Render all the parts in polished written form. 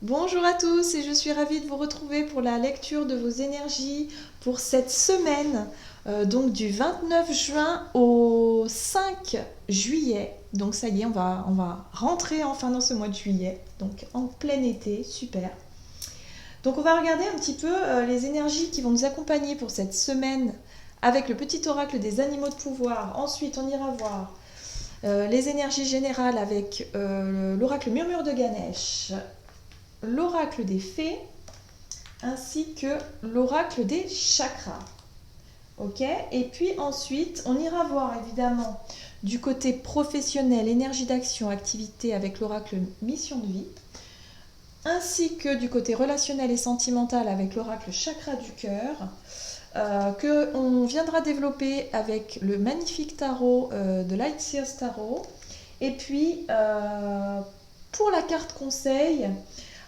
Bonjour à tous et je suis ravie de vous retrouver pour la lecture de vos énergies pour cette semaine, donc du 29 juin au 5 juillet. Donc ça y est, on va rentrer enfin dans ce mois de juillet, donc en plein été, super. Donc on va regarder un petit peu les énergies qui vont nous accompagner pour cette semaine avec le petit oracle des animaux de pouvoir. Ensuite on ira voir les énergies générales avec l'oracle murmure de Ganesh, l'oracle des fées, ainsi que l'oracle des chakras. Ok. Et puis ensuite, on ira voir évidemment du côté professionnel, énergie d'action, activité avec l'oracle mission de vie, ainsi que du côté relationnel et sentimental avec l'oracle chakra du cœur, que on viendra développer avec le magnifique tarot de Light Sears Tarot. Et puis, pour la carte conseil,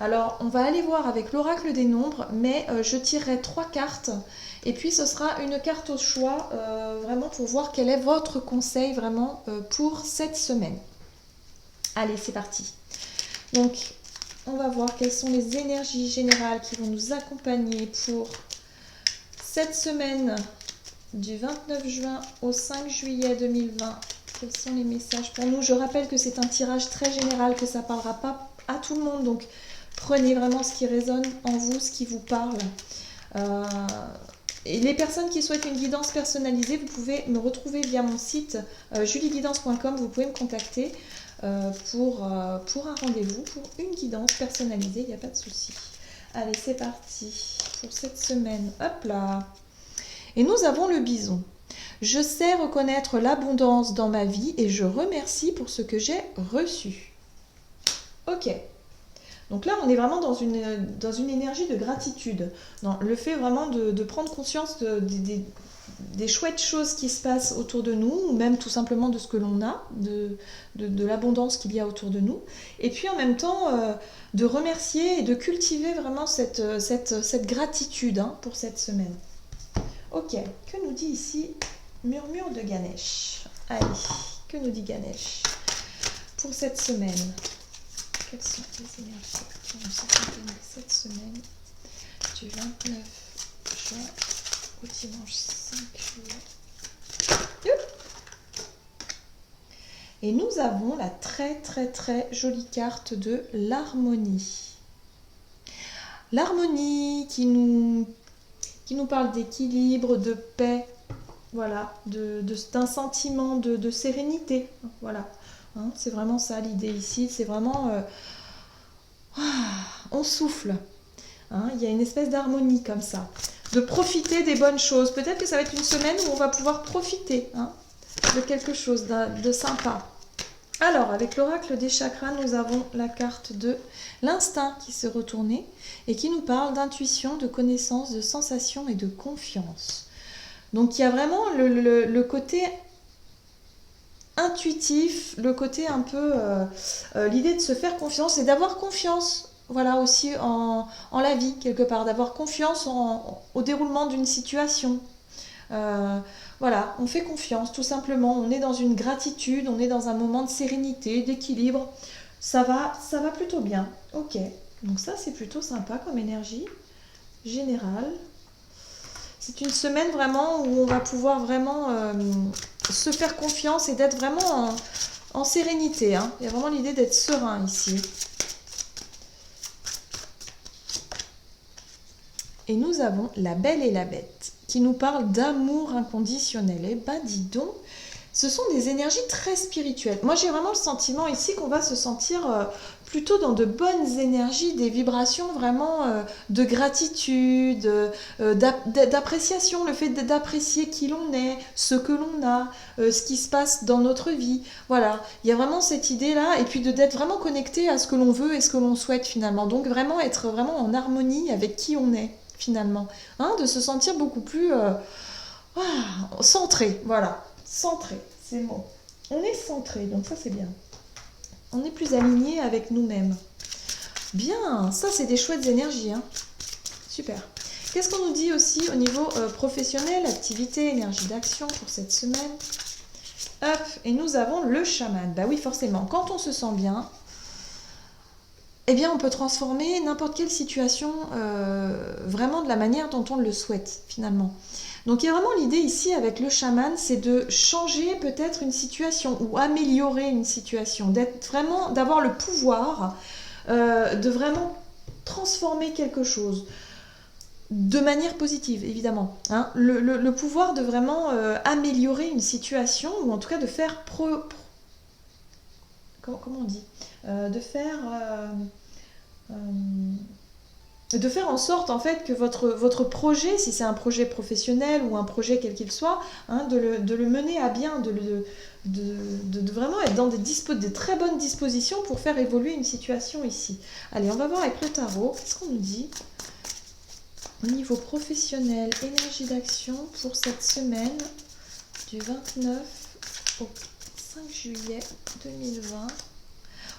alors on va aller voir avec l'oracle des nombres, mais je tirerai 3 cartes. Et puis ce sera une carte au choix, vraiment pour voir quel est votre conseil vraiment pour cette semaine. Allez, c'est parti. Donc, on va voir quelles sont les énergies générales qui vont nous accompagner pour cette semaine du 29 juin au 5 juillet 2020. Quels sont les messages pour nous? Je rappelle que c'est un tirage très général, que ça ne parlera pas à tout le monde, donc prenez vraiment ce qui résonne en vous, ce qui vous parle. Et les personnes qui souhaitent une guidance personnalisée, vous pouvez me retrouver via mon site julieguidance.com. Vous pouvez me contacter pour un rendez-vous, pour une guidance personnalisée, il n'y a pas de souci. Allez, c'est parti pour cette semaine. Hop là. Et nous avons le bison. Je sais reconnaître l'abondance dans ma vie et je remercie pour ce que j'ai reçu. Ok. Donc là, on est vraiment dans une énergie de gratitude. Dans le fait vraiment de prendre conscience des chouettes choses qui se passent autour de nous, ou même tout simplement de ce que l'on a, de l'abondance qu'il y a autour de nous. Et puis en même temps, de remercier et de cultiver vraiment cette gratitude pour cette semaine. Ok, que nous dit ici Murmure de Ganesh? Allez, que nous dit Ganesh pour cette semaine? Quelles sont les énergies qui vont nous accompagner cette semaine du 29 juin au dimanche 5 juillet? Et nous avons la très très très jolie carte de l'harmonie. L'harmonie qui nous parle d'équilibre, de paix, voilà, d'un sentiment de sérénité, voilà. Hein, c'est vraiment ça l'idée ici, c'est vraiment on souffle, hein, il y a une espèce d'harmonie comme ça, de profiter des bonnes choses. Peut-être que ça va être une semaine où on va pouvoir profiter de quelque chose de sympa. Alors, avec l'oracle des chakras, nous avons la carte de l'instinct qui s'est retourné et qui nous parle d'intuition, de connaissance, de sensation et de confiance. Donc, il y a vraiment le côté intuitif, le côté un peu l'idée de se faire confiance et d'avoir confiance, voilà, aussi en la vie quelque part, d'avoir confiance au déroulement d'une situation. Voilà, on fait confiance tout simplement, on est dans une gratitude, on est dans un moment de sérénité, d'équilibre, ça va plutôt bien. Ok, donc ça c'est plutôt sympa comme énergie générale. C'est une semaine vraiment où on va pouvoir vraiment se faire confiance et d'être vraiment en sérénité. Hein. Il y a vraiment l'idée d'être serein ici. Et nous avons la Belle et la Bête qui nous parle d'amour inconditionnel. Eh ben dis donc, ce sont des énergies très spirituelles. Moi j'ai vraiment le sentiment ici qu'on va se sentir plutôt dans de bonnes énergies, des vibrations vraiment de gratitude, d'appréciation, le fait d'apprécier qui l'on est, ce que l'on a, ce qui se passe dans notre vie. Voilà, il y a vraiment cette idée-là, et puis d'être vraiment connecté à ce que l'on veut et ce que l'on souhaite finalement. Donc vraiment être vraiment en harmonie avec qui on est finalement, hein, de se sentir beaucoup plus centré, voilà, centré, c'est le mot. On est centré, donc ça c'est bien. On est plus aligné avec nous-mêmes. Bien, ça c'est des chouettes énergies, hein. Super. Qu'est-ce qu'on nous dit aussi au niveau professionnel, activité, énergie d'action pour cette semaine? Hop, et nous avons le chaman. Bah oui, forcément, quand on se sent bien, eh bien, on peut transformer n'importe quelle situation vraiment de la manière dont on le souhaite, finalement. Donc, il y a vraiment l'idée ici avec le chaman, c'est de changer peut-être une situation ou améliorer une situation, d'être vraiment, d'avoir le pouvoir de vraiment transformer quelque chose de manière positive, évidemment. Hein. Le pouvoir de vraiment améliorer une situation ou en tout cas de faire comment on dit euh, de faire en sorte en fait que votre projet, si c'est un projet professionnel ou un projet quel qu'il soit, hein, de le mener à bien, de vraiment être dans des très bonnes dispositions pour faire évoluer une situation ici. Allez, on va voir avec le tarot, qu'est-ce qu'on nous dit au niveau professionnel, énergie d'action pour cette semaine du 29 au 5 juillet 2020.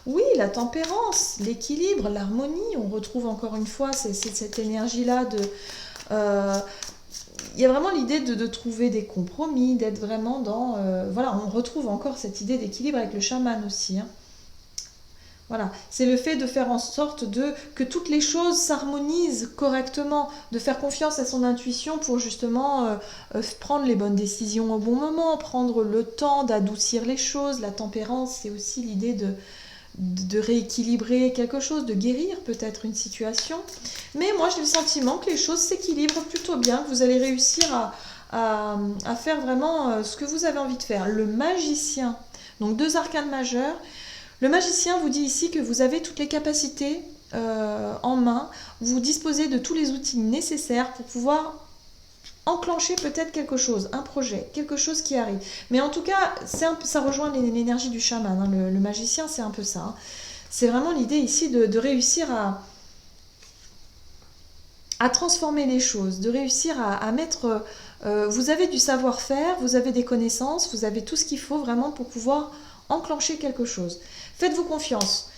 Oui, la tempérance, l'équilibre, l'harmonie, on retrouve encore une fois cette énergie-là de... il y a vraiment l'idée de trouver des compromis, d'être vraiment dans... voilà, on retrouve encore cette idée d'équilibre avec le chaman aussi. Hein. Voilà, c'est le fait de faire en sorte que toutes les choses s'harmonisent correctement, de faire confiance à son intuition pour justement prendre les bonnes décisions au bon moment, prendre le temps d'adoucir les choses. La tempérance, c'est aussi l'idée de rééquilibrer quelque chose, de guérir peut-être une situation. Mais moi, j'ai le sentiment que les choses s'équilibrent plutôt bien, que vous allez réussir à faire vraiment ce que vous avez envie de faire. Le magicien, donc 2 arcanes majeures. Le magicien vous dit ici que vous avez toutes les capacités en main, vous disposez de tous les outils nécessaires pour pouvoir enclencher peut-être quelque chose, un projet, quelque chose qui arrive. Mais en tout cas, ça rejoint l'énergie du chaman. Hein. Le magicien, c'est un peu ça. Hein. C'est vraiment l'idée ici de réussir à transformer les choses, de réussir à mettre... vous avez du savoir-faire, vous avez des connaissances, vous avez tout ce qu'il faut vraiment pour pouvoir enclencher quelque chose. Faites-vous confiance.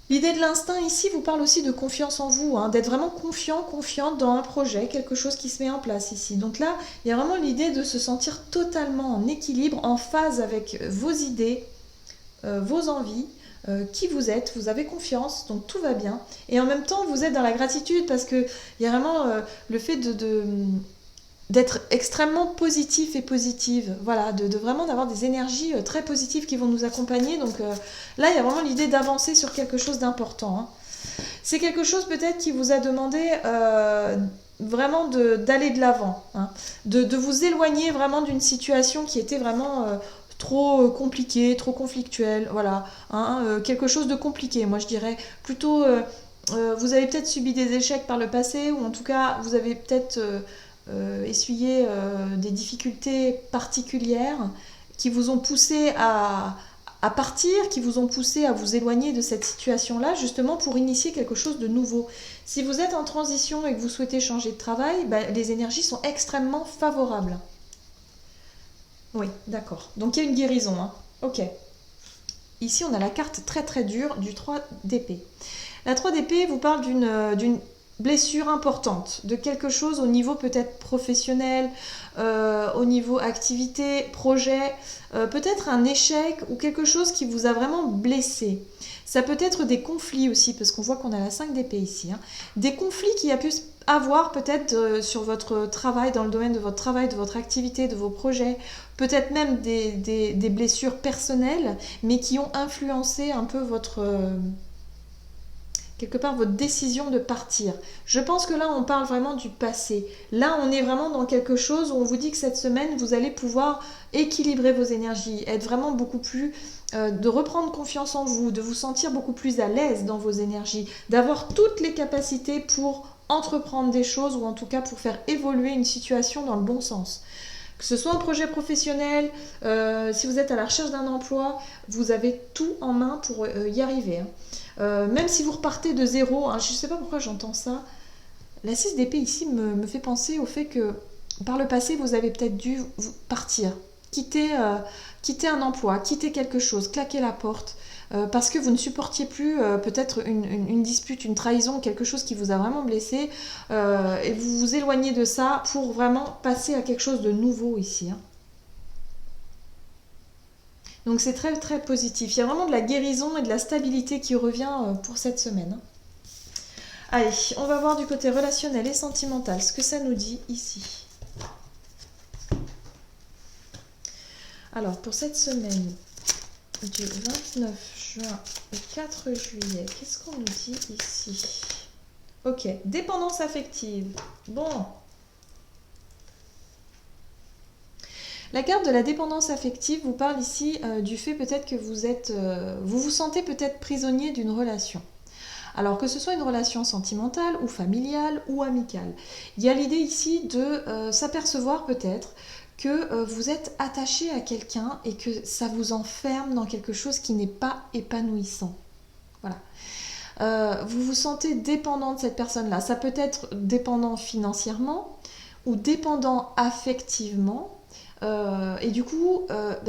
L'idée de l'instinct ici vous parle aussi de confiance en vous, hein, d'être vraiment confiante dans un projet, quelque chose qui se met en place ici. Donc là, il y a vraiment l'idée de se sentir totalement en équilibre, en phase avec vos idées, vos envies, qui vous êtes, vous avez confiance, donc tout va bien. Et en même temps, vous êtes dans la gratitude parce qu'il y a vraiment le fait d'être extrêmement positif et positive, voilà, de vraiment d'avoir des énergies très positives qui vont nous accompagner. Donc là, il y a vraiment l'idée d'avancer sur quelque chose d'important. Hein. C'est quelque chose peut-être qui vous a demandé vraiment d'aller de l'avant, hein, de vous éloigner vraiment d'une situation qui était vraiment trop compliquée, trop conflictuelle, voilà, hein, quelque chose de compliqué, moi je dirais plutôt... vous avez peut-être subi des échecs par le passé, ou en tout cas, vous avez peut-être... essuyer des difficultés particulières qui vous ont poussé à partir, qui vous ont poussé à vous éloigner de cette situation-là, justement pour initier quelque chose de nouveau. Si vous êtes en transition et que vous souhaitez changer de travail, les énergies sont extrêmement favorables. Oui, d'accord. Donc il y a une guérison. Hein. Ok. Ici, on a la carte très très dure du 3 d'épée. La 3 d'épée vous parle d'une blessure importante, de quelque chose au niveau peut-être professionnel, au niveau activité, projet, peut-être un échec ou quelque chose qui vous a vraiment blessé. Ça peut être des conflits aussi, parce qu'on voit qu'on a la 5 d'épée ici. Hein. Des conflits qui a pu avoir peut-être sur votre travail, dans le domaine de votre travail, de votre activité, de vos projets, peut-être même des blessures personnelles, mais qui ont influencé un peu quelque part votre décision de partir. Je pense que là, on parle vraiment du passé. Là, on est vraiment dans quelque chose où on vous dit que cette semaine, vous allez pouvoir équilibrer vos énergies, être vraiment beaucoup plus... de reprendre confiance en vous, de vous sentir beaucoup plus à l'aise dans vos énergies, d'avoir toutes les capacités pour entreprendre des choses ou en tout cas pour faire évoluer une situation dans le bon sens. Que ce soit un projet professionnel, si vous êtes à la recherche d'un emploi, vous avez tout en main pour y arriver. Hein. Même si vous repartez de zéro, hein, je ne sais pas pourquoi j'entends ça. La 6 d'épée ici me fait penser au fait que par le passé, vous avez peut-être dû partir, quitter un emploi, quitter quelque chose, claquer la porte, parce que vous ne supportiez plus peut-être une dispute, une trahison, quelque chose qui vous a vraiment blessé, et vous vous éloignez de ça pour vraiment passer à quelque chose de nouveau ici. Hein. Donc c'est très très positif. Il y a vraiment de la guérison et de la stabilité qui revient pour cette semaine. Allez, on va voir du côté relationnel et sentimental ce que ça nous dit ici. Alors pour cette semaine du 29 juin au 4 juillet, qu'est-ce qu'on nous dit ici? Ok, dépendance affective. Bon. La carte de la dépendance affective vous parle ici du fait peut-être que vous vous sentez peut-être prisonnier d'une relation. Alors que ce soit une relation sentimentale ou familiale ou amicale. Il y a l'idée ici de s'apercevoir peut-être que vous êtes attaché à quelqu'un et que ça vous enferme dans quelque chose qui n'est pas épanouissant. Voilà. Vous vous sentez dépendant de cette personne-là. Ça peut être dépendant financièrement ou dépendant affectivement. Et du coup,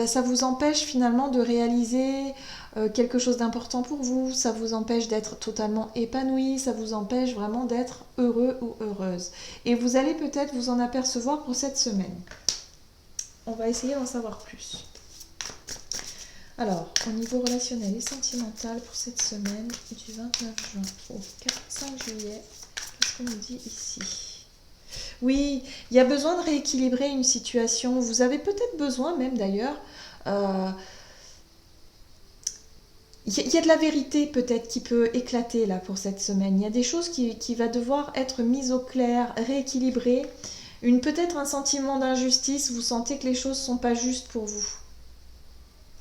ça vous empêche finalement de réaliser quelque chose d'important pour vous, ça vous empêche d'être totalement épanoui, ça vous empêche vraiment d'être heureux ou heureuse. Et vous allez peut-être vous en apercevoir pour cette semaine. On va essayer d'en savoir plus. Alors, au niveau relationnel et sentimental pour cette semaine du 29 juin au 5 juillet, qu'est-ce qu'on nous dit ici ? Oui, il y a besoin de rééquilibrer une situation. Vous avez peut-être besoin même d'ailleurs. Il y a de la vérité peut-être qui peut éclater là pour cette semaine. Il y a des choses qui va devoir être mises au clair, rééquilibrées. Peut-être un sentiment d'injustice. Vous sentez que les choses ne sont pas justes pour vous.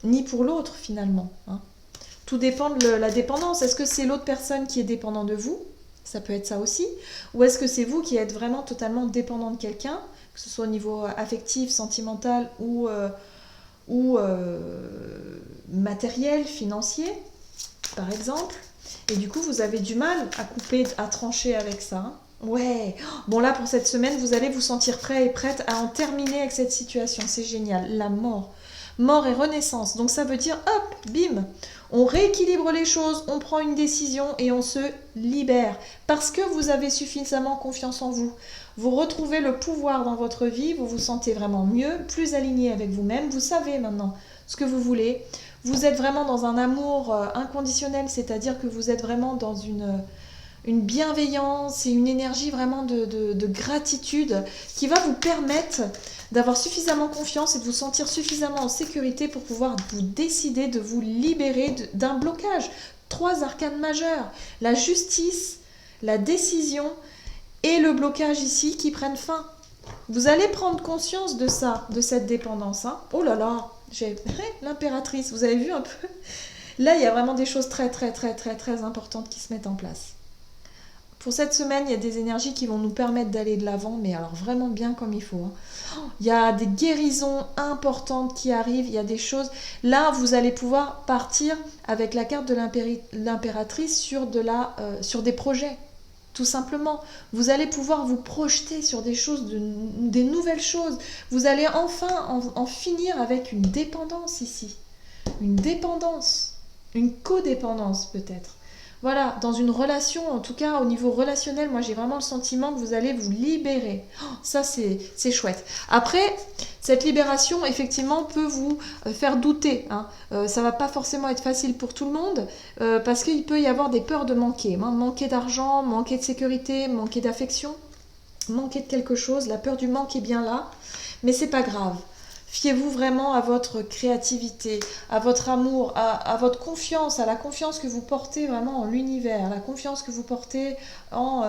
Ni pour l'autre finalement. Hein. Tout dépend de la dépendance. Est-ce que c'est l'autre personne qui est dépendant de vous ? Ça peut être ça aussi. Ou est-ce que c'est vous qui êtes vraiment totalement dépendant de quelqu'un, que ce soit au niveau affectif, sentimental ou matériel, financier, par exemple. Et du coup, vous avez du mal à couper, à trancher avec ça. Hein. Ouais. Bon, là, pour cette semaine, vous allez vous sentir prêt et prête à en terminer avec cette situation. C'est génial. La mort. Mort et renaissance. Donc ça veut dire, hop, bim, on rééquilibre les choses, on prend une décision et on se libère. Parce que vous avez suffisamment confiance en vous. Vous retrouvez le pouvoir dans votre vie, vous vous sentez vraiment mieux, plus aligné avec vous-même. Vous savez maintenant ce que vous voulez. Vous êtes vraiment dans un amour inconditionnel, c'est-à-dire que vous êtes vraiment dans une bienveillance et une énergie vraiment de gratitude qui va vous permettre d'avoir suffisamment confiance et de vous sentir suffisamment en sécurité pour pouvoir vous décider de vous libérer d'un blocage. 3 arcanes majeures, la justice, la décision et le blocage ici qui prennent fin. Vous allez prendre conscience de ça, de cette dépendance. Hein. Oh là là, j'ai l'impératrice, vous avez vu un peu ? Là, il y a vraiment des choses très très très très très importantes qui se mettent en place. Pour cette semaine, il y a des énergies qui vont nous permettre d'aller de l'avant, mais alors vraiment bien comme il faut. Hein. Il y a des guérisons importantes qui arrivent, il y a des choses... Là, vous allez pouvoir partir avec la carte de l'impératrice sur des projets, tout simplement. Vous allez pouvoir vous projeter sur des choses, des nouvelles choses. Vous allez enfin en finir avec une dépendance ici. Une dépendance, une codépendance peut-être. Voilà, dans une relation, en tout cas au niveau relationnel, moi j'ai vraiment le sentiment que vous allez vous libérer. Oh, ça c'est chouette. Après, cette libération effectivement peut vous faire douter. Hein. Ça va pas forcément être facile pour tout le monde parce qu'il peut y avoir des peurs de manquer. Hein. Manquer d'argent, manquer de sécurité, manquer d'affection, manquer de quelque chose. La peur du manque est bien là, mais c'est pas grave. Fiez-vous vraiment à votre créativité, à votre amour, à votre confiance, à la confiance que vous portez vraiment en l'univers, à la confiance que vous portez en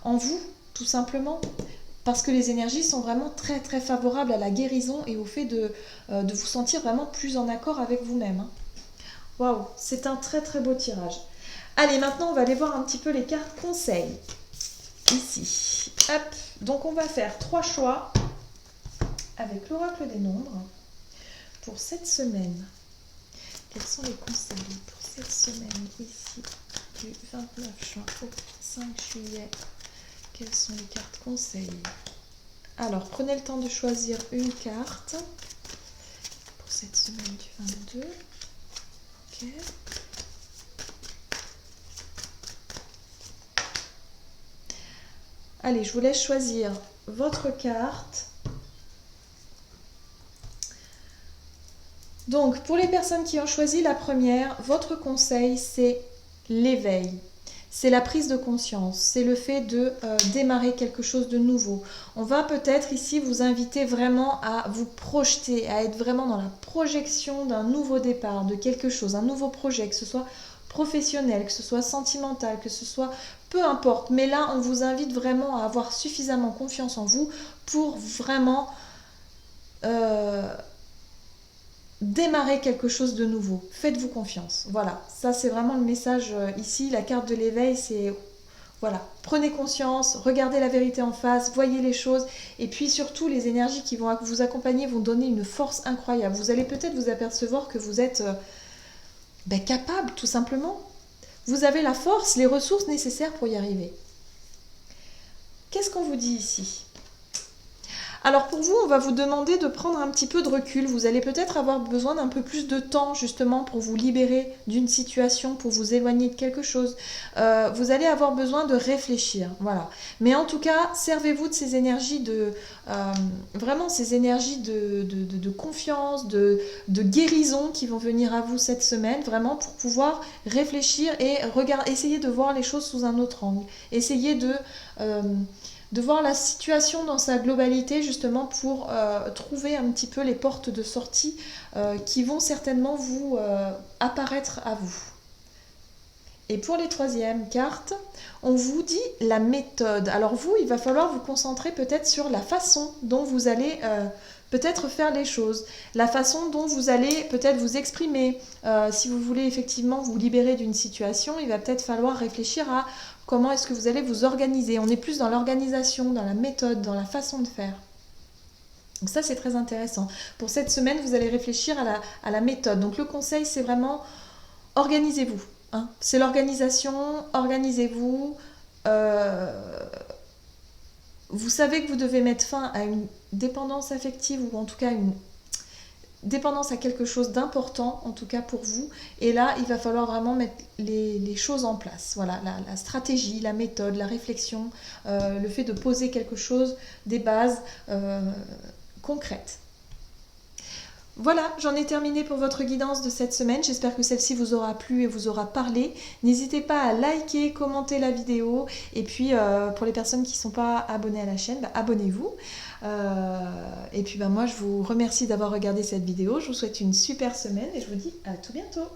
vous, tout simplement. Parce que les énergies sont vraiment très très favorables à la guérison et au fait de vous sentir vraiment plus en accord avec vous-même. Hein. Waouh, c'est un très très beau tirage. Allez, maintenant on va aller voir un petit peu les cartes conseils. Ici. Hop, donc on va faire 3 choix avec l'oracle des nombres pour cette semaine. Quels sont les conseils pour cette semaine ici du 29 juin au 5 juillet? Quelles sont les cartes conseils? Alors, prenez le temps de choisir une carte pour cette semaine du 22. Ok. Allez, je vous laisse choisir votre carte. Donc, pour les personnes qui ont choisi la première, votre conseil, c'est l'éveil. C'est la prise de conscience, c'est le fait de démarrer quelque chose de nouveau. On va peut-être ici vous inviter vraiment à vous projeter, à être vraiment dans la projection d'un nouveau départ, de quelque chose, un nouveau projet, que ce soit professionnel, que ce soit sentimental, que ce soit peu importe. Mais là, on vous invite vraiment à avoir suffisamment confiance en vous pour vraiment démarrer quelque chose de nouveau. Faites-vous confiance. Voilà, ça c'est vraiment le message ici. La carte de l'éveil, c'est voilà, prenez conscience, regardez la vérité en face, voyez les choses, et puis surtout les énergies qui vont vous accompagner vont donner une force incroyable. Vous allez peut-être vous apercevoir que vous êtes capable, tout simplement. Vous avez la force, les ressources nécessaires pour y arriver. Qu'est-ce qu'on vous dit ici ? Alors pour vous, on va vous demander de prendre un petit peu de recul. Vous allez peut-être avoir besoin d'un peu plus de temps justement pour vous libérer d'une situation, pour vous éloigner de quelque chose. Vous allez avoir besoin de réfléchir, voilà. Mais en tout cas, servez-vous de ces énergies vraiment ces énergies de confiance, de guérison qui vont venir à vous cette semaine, vraiment pour pouvoir réfléchir et essayer de voir les choses sous un autre angle. Essayez de voir la situation dans sa globalité justement pour trouver un petit peu les portes de sortie qui vont certainement vous apparaître à vous. Et pour les troisièmes cartes, on vous dit la méthode. Alors vous, il va falloir vous concentrer peut-être sur la façon dont vous allez peut-être faire les choses, la façon dont vous allez peut-être vous exprimer. Si vous voulez effectivement vous libérer d'une situation, il va peut-être falloir réfléchir à comment est-ce que vous allez vous organiser. On est plus dans l'organisation, dans la méthode, dans la façon de faire. Donc ça, c'est très intéressant. Pour cette semaine, vous allez réfléchir à la méthode. Donc le conseil, c'est vraiment organisez-vous. Hein. C'est l'organisation, organisez-vous. Vous savez que vous devez mettre fin à une dépendance affective ou en tout cas une dépendance à quelque chose d'important, en tout cas pour vous. Et là, il va falloir vraiment mettre les choses en place. Voilà, la stratégie, la méthode, la réflexion, le fait de poser quelque chose, des bases concrètes. Voilà, j'en ai terminé pour votre guidance de cette semaine. J'espère que celle-ci vous aura plu et vous aura parlé. N'hésitez pas à liker, commenter la vidéo. Et puis, pour les personnes qui ne sont pas abonnées à la chaîne, abonnez-vous. Et puis, moi, je vous remercie d'avoir regardé cette vidéo. Je vous souhaite une super semaine et je vous dis à tout bientôt.